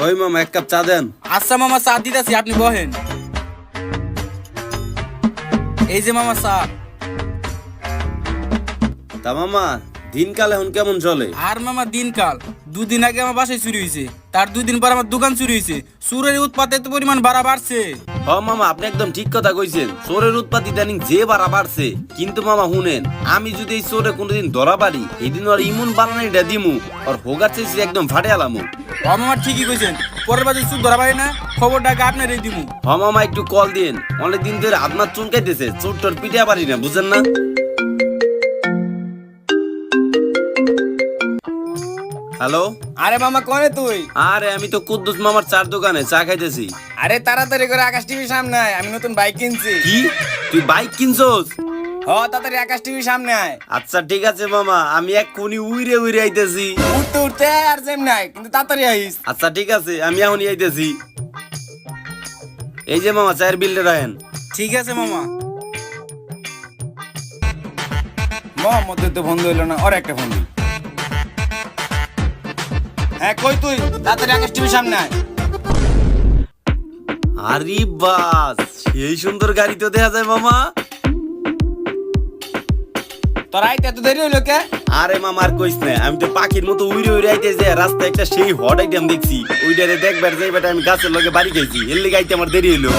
ওই মামা এক কাপ চা দেন। আচ্ছা মামা চা দিতেছি, আপনি বহেন। এই যে মামা চা। তা মামা দিনকাল এখন কেমন চলে? আর মামা দিনকাল, দুদিন আগে আমার বাসায় চুরি হয়েছে, তার 2 দিন পর আমার দোকান চুরি হয়েছে। চুরের উৎপাত এত পরিমাণ বাড়ছে। হ মামা আপনি একদম ঠিক কথা কইছেন, চোরের উৎপাত ইদানিং যে বাড়ছে। কিন্তু মামা শুনেন, আমি যদি এই চোরে কোনোদিন ধরা পারি, এদিন ওর ইমুন বানানিটা দিমু, আর হোগার চেয়েছি একদম ফাটে আলামু। ও মামা ঠিকই কইছেন, পরের বার যদি চুর ধরা পারি না, খবরটাকে আপনারই দিমু। হ মামা একটু কল দিন, অনেকদিন ধরে আপনার চুনকাইতেছে, চোর টোর পিঠে পারি না, বুঝেন না? হ্যালো। আরে মামা কোনে তুই? আরে আমি তো কুদ্দুস মামার চার দোকানে চা খাইতেছি। আরে তাড়াতাড়ি করে আকাশ টিভির সামনে আয়, আমি নতুন বাইক কিনছি। কি তুই বাইক কিনছস? তাড়াতাড়ি আকাশ টিভির সামনে আয়। আচ্ছা ঠিক আছে মামা, আমি এক্ষুনি উইরে উইরে আইতেছি। উঠতে উঠতে আর যেম নাই, কিন্তু তাড়াতাড়ি আইস। আচ্ছা ঠিক আছে, আমি এখনই আইতেছি। এই যে মামা চায়ের বিলটা রাখেন। ঠিক আছে মামা। মোহাম্মদের তো বন্ধু হইলো না, ওর একটা ফোন দিই। হ্যাঁ কই তুই? তাড়াতাড়ি আকাশ টিভির সামনে আয়। আরে বাস, সেই সুন্দর গাড়ি তো দেখা যায় মামা। তোর আইতে এত দেরি হইলো কে? আরে মামা আর কইস না, আমি তো পাখির মতো উইরে উইরে আইতেছে, রাস্তায় একটা সেই হট আইটেম দেখছি, ওইটারে দেখবার যাই বেটা আমি গাছের লগে বাড়ি খাইছি, এর লেগে আইতে আমার দেরি হইলো।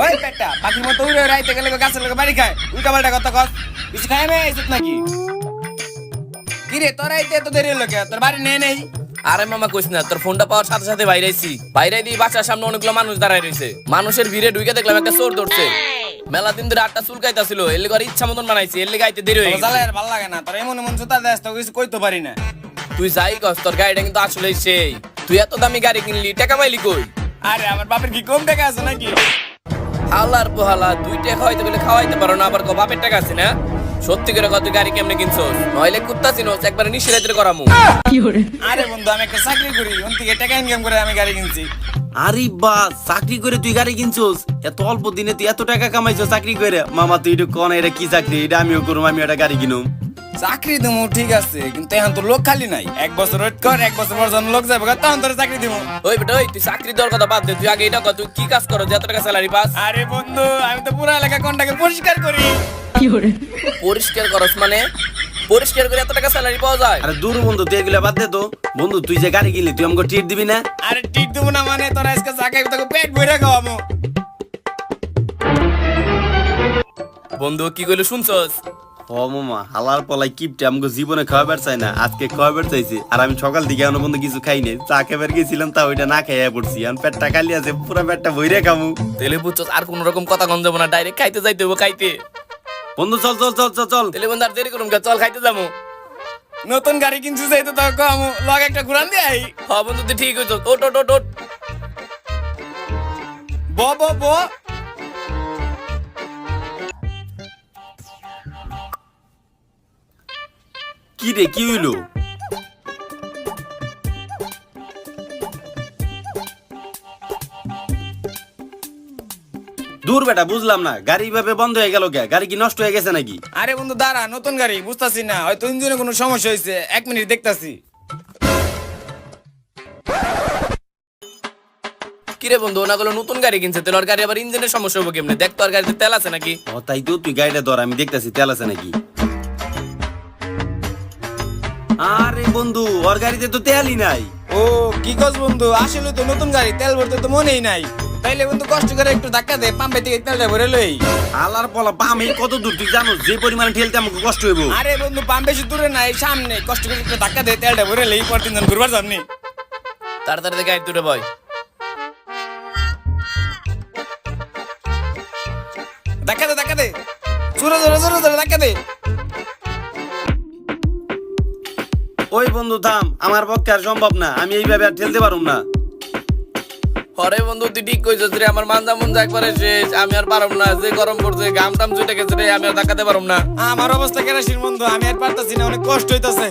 ওই বেটা, পাখির মতো উড়ে উড়ে আইতে গেলে গাছের লোকে বাড়ি খায়, উল্টা পাল্টা কথা কস। কিছু খায় না আইছত নাকি? কি রে তোর আইতে এত দেরি হইলো কে? তোর বাড়ি নেই? আরে মামা কইস না, তোর ফোনটা পাওয়ার সাথে সাথে বাইরেছি। বাইরে দিয়ে বাসার সামনে অনেকগুলো মানুষ দাঁড়ায় রয়েছে। মানুষের ভিড়ে ঢুকে দেখলাম একটা চোর ধরছে। মেলা দিন ধরে আটটা চুলকাইতাছিল, এর লিগে ইচ্ছা মতন বানাইছি, এর লিগে আইতে দেরি হয়ে তোর গেছে। জ্বালায় আর ভাল লাগে না, তোর এমন এমন জুতা দেস তো কিছু কইতে পারি না। তুই যাই কস, তোর গাড়িটা কিন্তু আসলে সেই। তুই এত দামি গাড়ি কিনলি, টাকা পাইলি কই? আরে আমার বাপের কি কম টাকা আছে নাকি? হালার পোহালা, 2 টাকা খাওয়াইতে বলে খাওয়াইতে পারো না, আবার বাপের টাকা আছে না? সত্যি করে কত গাড়ি কেমনে কিনছস? নইলে কুত্তা চিনোস, একবার নিশিরাতের করামু। আরে বন্ধু আমি একটা চাকরি করি, ওন থেকে টাকা ইনকাম করে আমি গাড়ি কিনছি। আরে বাস, চাকরি করে তুই গাড়ি কিনছস? এত অল্প দিনে তুই এত টাকা কামাইছো চাকরি করে? মামা তুই একটু কোন এটা কি চাকরি? এটা আমিও করুম, আমি একটা গাড়ি কিনুম। চাকরি দেবো ঠিক আছে, কিন্তু এখন তো লোক খালি নাই। 1 বছর ওয়েট কর, 1 বছর পর যখন লোক যাবে তখন তোর চাকরি দিব। ওই বেটা ওই, তুই চাকরি দেওয়ার কথা বাদ দে, তুই আগে এটা কর, তুই কি কাজ করো যে এত টাকা স্যালারি পাস? আরে বন্ধু আমি তো পুরো এলাকা কোনটাকে পরিষ্কার করি। পরিষ্কার করস মানে? পরিষ্কার করে এত টাকা স্যালারি পাওয়া যায়? আরে দূর বন্ধু, তুই এগুলা বাদ দে তো। বন্ধু তুই যে গাড়ি কিনলি, তুই আমাকে ট্রিট দিবি না? আরে টিট দেবো না মানে, তোর আজকে চাকরি তোকে পেট ভরে খাওয়াবো। বন্ধু কি কইলো শুনছস? ও মামা, হালার পলাই কিপটে আমাকে জীবনে খাওয়াবার চাই না, আজকে খাওয়াবার চাইছে। আর আমি সকাল দিকে এখনো পর্যন্ত কিছু খাই নাই, চা খেবার গেছিলাম, তা ওইটা না খাইয়া পড়ছি। এখন পেটটা খালি আছে, পুরো পেটটা ভইরে খামু। তেলে বুঝছস, আর কোন রকম কথা গঞ্জাব না, ডাইরেক্ট খাইতে যাইতে হইব, খাইতে। বন্ধু চল চল চল চল চল। তেলে বন্ধু আর দেরি করুম কা, চল খাইতে যাবো। নতুন গাড়ি কিনছি যাই তো তোকে আমি লগ একটা ঘুরান দিয়ে আই। হ্যাঁ বন্ধু তুই ঠিক হইছস, ওট ওট ওট ওট। ব ব ব কি রে, কি হইলো? দূর বেটা, বুঝলাম না গাড়ি ভাবে বন্ধ হয়ে গেল কে? গাড়ি কি নষ্ট হয়ে গেছে নাকি? আরে বন্ধু দাঁড়া, নতুন গাড়ি বুঝতাছি না, হয়তো ইঞ্জিনে কোনো সমস্যা হয়েছে। 1 মিনিট দেখতাছি। কিরে বন্ধু, ওনা গুলো নতুন গাড়ি কিনছে, তেল ওর গাড়ি আবার ইঞ্জিনের সমস্যা হবো কেমনে? দেখ তো আর গাড়িতে তেল আছে নাকি। ও তাই তো, তুই গাড়িটা ধর, আমি দেখতেছি তেল আছে নাকি। আরে বন্ধু, ওর গাড়িতে তো তেলই নাই। ও কি কস বন্ধু, আসলে তো নতুন গাড়ি, তেল ভরতে তো মনেই নাই। তাইলে বন্ধু কষ্ট করে একটু ধাক্কা দে, পাম্পে থেকে তেলটা ভরে লই। আলার পলা পাম এই কত দূর তুই জানো? যে পরিমাণে ঠেলতে আমাকে কষ্ট হইব। আরে বন্ধু পাম্প বেশি দূরে নাই, সামনে। কষ্ট করে একটু ধাক্কা দে, তেলটা ভরে লই, পর 3 জন ঘুরবার সামনে। তাড়াতাড়ি দেখে গাড়ি দুটো বয়। ধাক্কা দে ধাক্কা দে, জোরে জোরে জোরে জোরে ধাক্কা দে। ওই বন্ধু থাম, আমার পক্ষে আর সম্ভব না, আমি এইভাবে আর ঠেলতে পারুম না। হরে বন্ধু তুই ঠিক কইছস রে, আমার মানজা মনজা একবারে শেষ, আমি আর পারুম না। যে গরম পড়ছে, ঘাম টাম ছুটে গেছে রে, আমি আর ধাক্কাতে পারুম না। আমার অবস্থা কেরাসিন বন্ধু, আমি আর পারতাছি না, অনেক কষ্ট হইতাছে।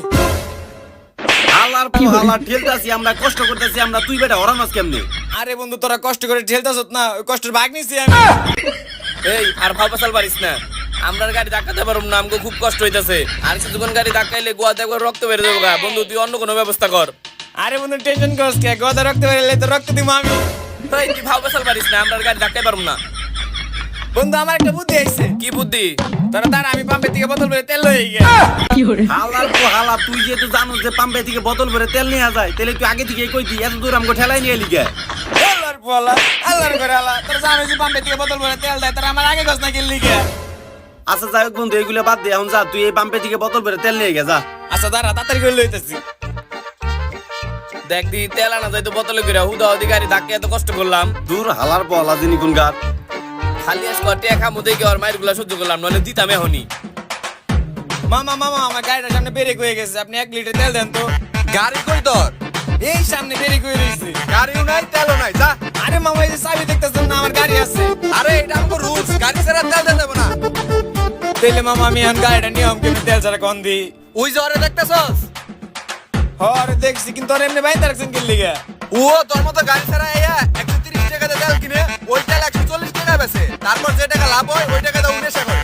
আলার পর আলার ঠেলতাছি আমরা, কষ্ট করতেছি আমরা, তুই বেটা হরানোস কেমনে? আরে বন্ধু তোরা কষ্ট করে ঠেলতাছত না, ওই কষ্টের ভাগ নিছি আমি। এই আর ফাল ফাসাল পারিস না, আমরা আর গাড়ি ধাক্কাতে পারুম না, আমাকে খুব কষ্ট হইতাছে। আর কিছুক্ষণ গাড়ি ধাক্কাইলে গোয়াতে একবার রক্ত বের যাবে গা। বন্ধু তুই অন্য কোনো ব্যবস্থা কর। আরে বন্ধু টেনশন করছ কে গদা রক্ত বেরলে তো রক্ত দিমু আমি। এই তুই ভাও বেসাল পারিস না, আমরা গাড়ি ধাক্কাই পারবো না। বন্ধু আমার একটা বুদ্ধি আইছে। কি বুদ্ধি? তোরা দাঁড়া আমি পাম্পের থেকে বোতল ভরে তেল লই গে। হালার পো হালা, তুই যেহেতু জানোস যে পাম্পে থেকে বোতল ভরে তেল নিয়ে যায়, তাহলে তুই আগে থেকে কই দি এত দূর আমাকে ঠেলাই নিয়ে লিগে। আল্লাহর পোলা আল্লাহর করে আল্লাহ তোরা জানো যে পাম্পের থেকে বোতল ভরে তেল দেয় তোরা আমার আগে গছ না কিনলি গে। আচ্ছা যাই হোক বন্ধু, এগুলো বাদ দে, এখন যা তুই এই পাম্পে থেকে বোতল ভরে তেল নিয়ে গে যা। আচ্ছা দাঁড়া তাড়াতাড়ি করে লইতেছি। দেখ দি তেল আনা যাইতো বোতলে করে, হুদা হুদি গাড়ি ধাক্কা এত কষ্ট করলাম। দূর হালার পো হালা জিনি কোন গার। খালি আজকে টিয়া খামু দেখে ওর মায়ের গুলা সহ্য করলাম, নইলে দিতাম এখনই। মামা মামা আমার গাড়িটার সামনে ব্রেক হয়ে গেছে, আপনি 1 লিটার তেল দেন তো। গাড়ি কই তোর? এই সামনে ব্রেক হয়ে রইছে। গাড়িও নাই তেলও নাই, যা। আরে মামা এই যে চাবি দেখতেছেন না আমার গাড়ি আছে। আরে এটা আমাকে রুলস, গাড়ি ছাড়া তেল দিতে দেব না। তাইলে মামা আমি এখন গাড়িটা নিয়ম কেমন তেল ছাড়া কোন দি? ওই যে ওরে দেখতেছস? হরে দেখছি কিন্তু আর এমনি বাইতে রাখছেন কি লিগা? ও তোর মতো গাড়ি ছাড়া আইয়া 130 টাকাতে তেল কিনে ওই তেল 140 টাকা বেচে, তারপর যে টাকা লাভ হয় ওই টাকা দিয়ে নেশা করে।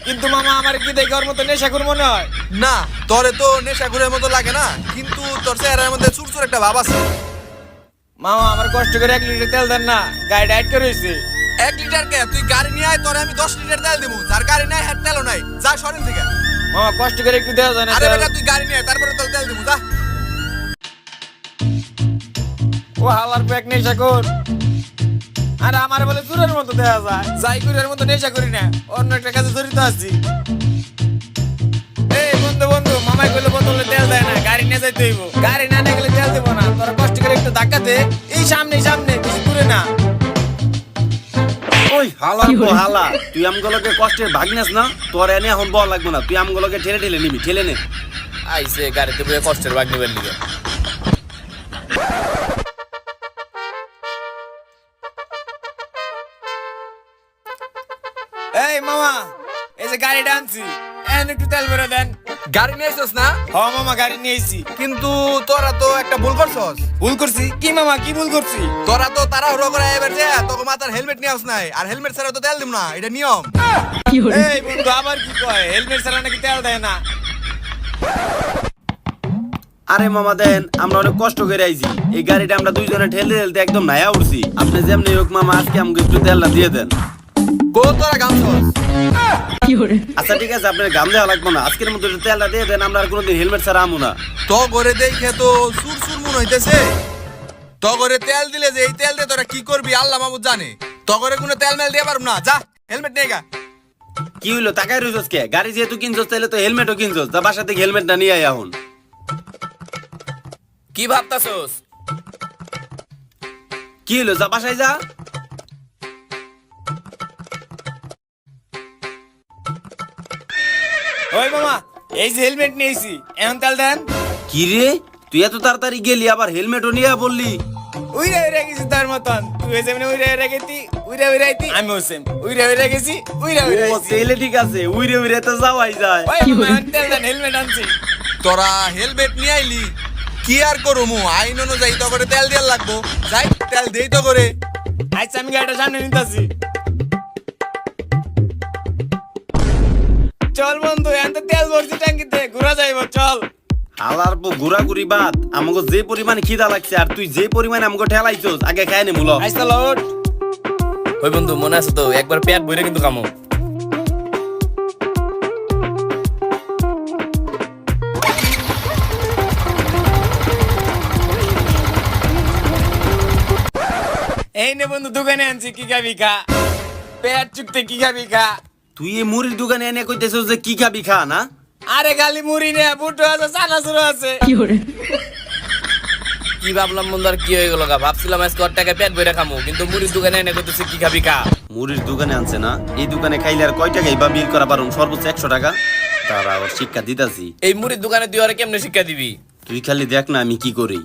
কিন্তু মামা আমার কি দেখে ওর মতো নেশা করে মনে হয়? না তোরে তো নেশা ঘুরের মতো লাগে না, কিন্তু তোর চেহারার মধ্যে চুরচুর একটা ভাব আছে। মামা আমার কষ্ট করে 1 লিটার তেল দেন না, গাড়িটা আটকে রইছে। 1 লিটার কে? তুই গাড়ি নিয়ে আয়, তোরে আমি 10 লিটার তেল দিমু। যার গাড়ি নাই হাত তেলও নাই, যা সরেন থেকে। মামা কষ্ট করে একটু দেওয়া যায় না আরে তেল? বেটা তুই গাড়ি নিয়ে আয়, তারপরে তোর তেল দিমু, যা। ও হালার প্যাক নেশা কর। আরে আমার বলে চুরের মতো দেওয়া যায়, যাই কুরের মতো নেশা করি না, অন্য একটা কাজে জড়িত আছি। এই বন্ধু বন্ধু মামাই কইলে বোতলে তেল দেয় না, গাড়ি নিয়ে যাইতে হইব। গাড়ি না নিয়ে গেলে তেল দেবো না, তোরা কষ্ট করে একটু ধাক্কা দে। এই সামনে সামনে বেশি দূরে না। ওই হালার পো হালা, তুই আমগুলোকে কষ্টের ভাগনাস না, তোর এনে এখন বল লাগবে না, তুই আমগুলোকে ঠেলে ঠেলে নিবি, ঠেলে নে। আইসে গাড়িতে বসে কষ্টের ভাগ নিবেন লিগে। এই মামা এই যে গাড়িটা আনছি, এখন একটু তেল ভরে দেন। গাড়ি নিয়ে আইছস না? হ মামা গাড়ি নিয়েছি। কিন্তু তোরা তো একটা ভুল করছস। ভুল করছি? কি মামা কি ভুল করছি? তোরা তো তাড়াহুড়ো করে এবার যে তোকে মাথার হেলমেট নিয়ে আস নাই, আর হেলমেট ছাড়া তো তেল দিম না, এটা নিয়ম। এই বন্ধু আবার কি কয়, হেলমেট ছাড়া নাকি তেল দেয় না? আরে মামা দেন, আমরা অনেক কষ্ট করে আইছি, এই গাড়িটা আমরা দুইজনে ঠেলতে ঠেলতে একদম নায়া উঠছি। আপনি যেমনি হোক মামা আজকে আমাকে একটু তেলটা দিয়ে দেন। কো তোরা গামছস? আচ্ছা ঠিক আছে, আপনার গাম দেওয়া লাগবে না, আজকের মতো একটু তেলটা দিয়ে দেন, আমরা আর কোনোদিন হেলমেট ছাড়া আমু না। তো করে দেখে তো সুর সুর মন হইতেছে। তো করে তেল দিলে যে এই তেল দিয়ে তোরা কি করবি আল্লাহ মাহমুদ জানে। তো করে কোনো তেল মেল দিয়ে পারব না, যা হেলমেট নিয়ে গা। কি হইলো তাকাই রইছস কে? গাড়ি যেহেতু কিনছস তাহলে তো হেলমেটও কিনছস, তা বাসা থেকে হেলমেটটা নিয়ে আয় এখন। কি ভাবতাছস? কি হইলো, যা বাসায় যা। ওই মামা এই যে হেলমেট নিয়েছি, এখন তেল দেন। কি রে, তুই এত তাড়াতাড়ি গেলি আবার হেলমেটও নিয়ে বললি? উইরা উইরা গেছি তার মতন, তুই যেমনি উইরা উইরা গেছি উইরা উইরা আইতি, আমিও সেম উইরা উইরা গেছি উইরা উইরা ও আইছি। তাহলে ঠিক আছে, উইরে উইরে তো যাওয়াই যায়। ওই মামা এখন তেল দেন, হেলমেট আনছি। তোরা হেলমেট নিয়ে আইলি, কি আর করমু আইন অনুযায়ী তো করে তেল দেওয়ার লাগবো, যাই তেল দেই তো করে। আচ্ছা আমি গাড়িটা সামনে নিতেছি। চল বন্ধু এখন তো তেল ভরছি ট্যাঙ্কিতে, ঘোরা যাইব চল। হালার পো ঘোরাঘুরি বাদ, আমাকে যে পরিমাণ খিদা লাগছে আর তুই যে পরিমাণ আমাকে ঠেলাইছস, আগে খাই নে মুলো। আইসা লোড। ওই বন্ধু মনে আছে তো, একবার পেট ভরে কিন্তু কামো। এই নে বন্ধু দোকানে আনছি, কি খাবি খা, পেট চুকতে কি খাবি খা। তুই এই মুড়ির দোকানে এনে কইতেছস যে কি খাবি খা না? আরে খালি মুড়ি নে, বুটো আছে চানাচুর আছে। কি ভাবলাম বন্ধু, আর কি হয়ে গেল গা? ভাবছিলাম আজকে ওর টাকায় পেট ভরে খামু, কিন্তু মুড়ির দোকানে এনে কইতেছে কি খাবি খা। মুড়ির দোকানে আনছে না, এই দোকানে খাইলে আর কয় টাকাই বা বিল করা পারুম? সর্বোচ্চ 100 টাকা। তারা ওর শিক্ষা দিতাছি। এই মুড়ির দোকানে তুই ওরে কেমনে শিক্ষা দিবি? তুই খালি দেখ না আমি কি করি।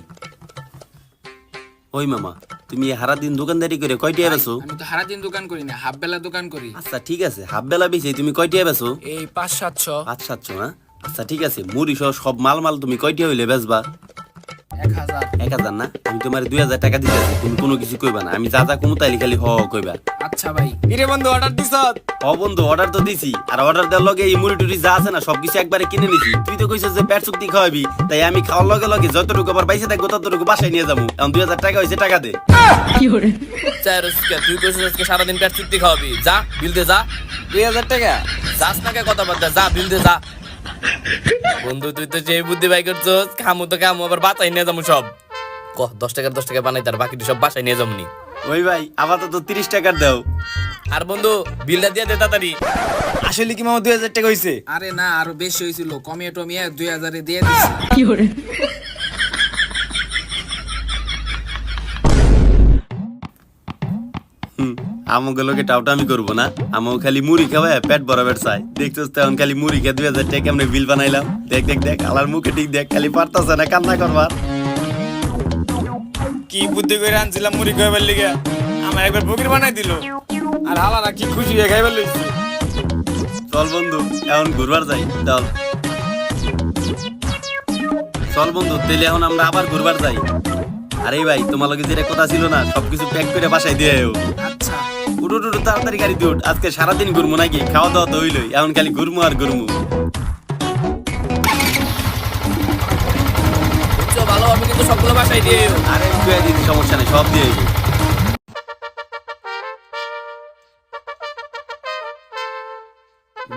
ওই মামা, তুমি হারা দিন দোকানদারি করে কয়টি বেছো? আমি তো সারাদিন দোকান করি না, হাফ বেলা দোকান করি। আচ্ছা ঠিক আছে, হাফ বেলা বেশি তুমি কয়টি বেছো? এই 500-700। 500-700 না? আচ্ছা ঠিক আছে, মুড়ি সহ সব মাল মাল তুমি কয়টি হইলে বেচবা? 1000। 1000 না, আমি তোমার 2000 টাকা দিতেছি, তুমি কোনো কিছু কইবা না, আমি যা যা কমু তাইলে খালি হ হ কইবা। আচ্ছা ভাই। কিরে বন্ধু অর্ডার দিছ? ও বন্ধু অর্ডার তো দিছি, আর অর্ডার দেওয়ার লগে এই মুড়ি টুড়ি যা আছে না সবকিছু একবারে কিনে নিছি। তুই তো কইছিস যে পেট চুক্তি খাওয়াবি, তাই আমি খাওয়ার লগে লগে যতটুকু আবার বাইসে থাকবো ততটুকু বাসায় নিয়ে যাবো। এখন 2000 টাকা হয়েছে, টাকা দে। চায়ের রসিকা, তুই কইছিস আজকে সারাদিন পেট চুক্তি খাওয়াবি, যা বিল দে যা। 2000 টাকা? যাস না কে কথা বার্তা, যা বিল দে যা। বন্ধু তুই তো যে বুদ্ধি বাই করছস, খামু তো খামু আবার বাতাই নিয়ে যাবো সব। কহ 10 টাকা বানাই, তার বাকিটা সব বাসায় নিয়ে যাবো নি। ওই ভাই আপাতত 30 টাকার দাও। আর বন্ধু বিলটা দিয়ে দে তাড়াতাড়ি। আসলে কি মামা 2000 টাকা হইছে? আরে না, আরো বেশি হয়েছিল, কমিয়ে টমিয়ে 2000 এ দিয়ে দিছি। আমাকে লোকে টাউটামি করবো না, আমাকে খালি মুড়ি খাওয়ায় পেট বরাবর চাই। দেখছিস তো এখন খালি মুড়ি খেয়ে 2000 টাকা কেমনে বিল বানাইলাম। দেখ দেখ দেখ আলার মুখে ঠিক দেখ, খালি পারতাছে না কান্না করবার। কি বুদ্ধি করে আনছিলাম মুড়ি খাইবার লিগে, আমার একবার ফকির বানাই দিল। আর হালারা কি খুশি হয়ে খাইবার লইছে। চল বন্ধু এখন ঘুরবার যাই, চল চল বন্ধু, তাহলে এখন আমরা আবার ঘুরবার যাই। আরে ভাই তোমার লগে যেটা কথা ছিল না, সবকিছু প্যাক করে বাসায় দিয়ে আয়ো। আচ্ছা। উঠো উঠো তাড়াতাড়ি গাড়ি দিয়ে উঠ, আজকে সারাদিন ঘুরবো নাকি, খাওয়া দাওয়া তো হইলই, এখন খালি ঘুরমু আর ঘুরমু। বুঝছো, ভালো হবে কিন্তু সবগুলো বাসায় দিয়ে এও। আরে দুই দিন সমস্যা নেই, সব দিয়ে আইবো।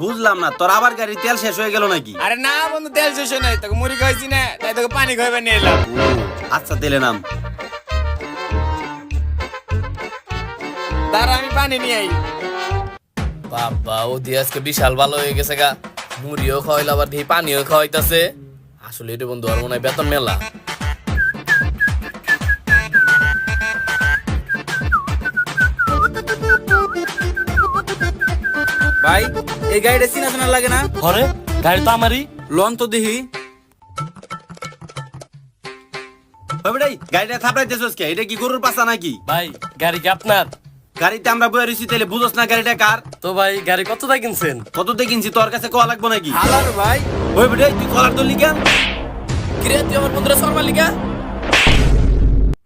বুঝলাম না, তোর আবার গাড়ি তেল শেষ হয়ে গেল নাকি? আরে না বন্ধু, তেল শেষ হয় নাই, তোকে মুড়ি খাইছি না, তাই তোকে পানি খাইবার নিয়ে এলাম। আচ্ছা তেলে নাম। তার আমি পানি নিয়ে আই। বাবা ও দিয়ে আজকে বিশাল ভালো হয়ে গেছে গা, মুড়িও খাওয়াইলো আবার দিয়ে পানিও খাওয়াইতাছে। আসলে এটা বন্ধু আর মনে হয় বেতন মেলা। ভাই এই গাড়িটা চিনা চেনা লাগে না? ঘরে গাড়ি তো আমারই। লন তো দেখি। ওই বেটাই গাড়িটা থাপড়াইতেছস কে? এটা কি গরুর পাছা নাকি? ভাই গাড়ি কি আপনার? গাড়িতে আমরা বয়ে রইছি, তাহলে বুঝোস না গাড়িটা কার? তো ভাই গাড়ি কত টাকা কিনছেন? কততে কিনছি তোর কাছে কোয়া লাগবো নাকি? হালার ভাই। ওই বেটাই তুই কলার ধরলি কেন? কিরে তুই আমার বন্ধুরা শর্মা লিগা?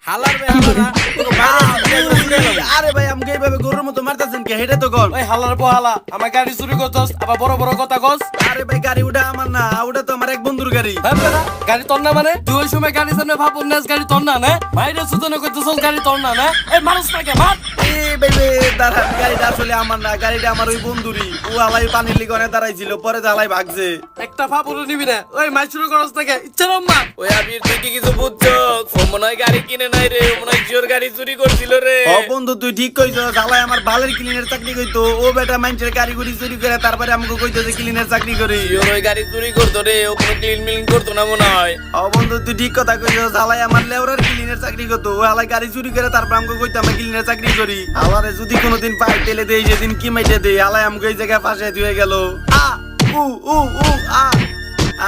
হালার ভাই হালার না। তোকে বাইরে থেকে একবার ছুড়ে এলাম। আরে ভাই আমাকে এইভাবে গরুর মতো মারতাছেন কে? হেডে তো কোন? ওই হালার পোহালা আমার গাড়ি চুরি করছস, আবার বড় বড় কথা কস। আরে ভাই গাড়ি ওটা আমার না, ওটা তো আমার এক বন্ধুর গাড়ি। হ্যাঁ বেটা, গাড়ি তোর না মানে? তুই ওই সময় গাড়ি সামনে ভাবুন না গাড়ি তোর না না? বাইরে সুতনে করতেছস গাড়ি তোর না না? এই মানুষ নাকি মার? এই বেবে দাঁড়া, গাড়িটা আসলে আমার না, গাড়িটা আমার ওই বন্ধুরই। ও হালাই পানির লিগনে দাঁড়াইছিল, পরে হালাই ভাগছে। একটা ভাবুরও নিবি না। ওই মাই শুরু করছ থেকে ইচ্ছা মার। ওই আবির তুই কি কিছু বুঝছো? ও মনে হয় গাড়ি কিনে নাই রে, ও মনে হয় জিওর গাড়ি চুরি করছিল রে। ও বন্ধু তুই ঠিক কইছস, হালাই আমার ভালের ক্লিনের চাকরি কইতো। ও বেটা মানুষের গাড়ি গুড়ি চুরি করে তারপরে আমাকে কইতো যে ক্লিনের চাকরি করি। জিওর ওই গাড়ি চুরি করতো রে, ও কোনো ক্লিন মিলিং করতো না মনে হয়। ও বন্ধু তুই ঠিক কথা কইছস, হালাই আমার লেওরার ক্লিনের চাকরি করতো। ও হালাই গাড়ি চুরি করে তারপর আমাকে কইতো আমি ক্লিনের চাকরি করি। হালারে যদি কোনোদিন পাই তেলে দেই, সেদিন কি মাইটে দেই, হালাই আমাকে এই জায়গায় ফাঁসে দিয়ে গেল। আ উ উ উ আ।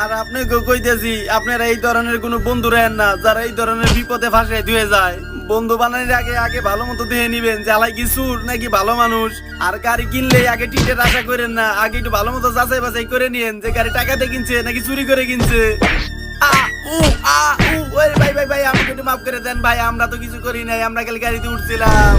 আর আপনাকে কইতেছি, আপনারা এই ধরনের কোনো বন্ধু রাখেন না যারা এই ধরনের বিপদে ফাঁসে দিয়ে যায়। বন্ধু বানানোর আগে আগে ভালো মতো দেখে নিবেন যে আলাই কি সুর নাকি ভালো মানুষ। আর গাড়ি কিনলে আগে টিটের আশা করেন না, আগে একটু ভালো মতো যাচাই বাছাই করে নিয়েন যে গাড়ি টাকাতে কিনছে নাকি চুরি করে কিনছে। আ উ আ উ ওরে ভাই ভাই ভাই আমাকে একটু মাফ করে দেন ভাই, আমরা তো কিছু করি নাই, আমরা খালি গাড়িতে উঠছিলাম।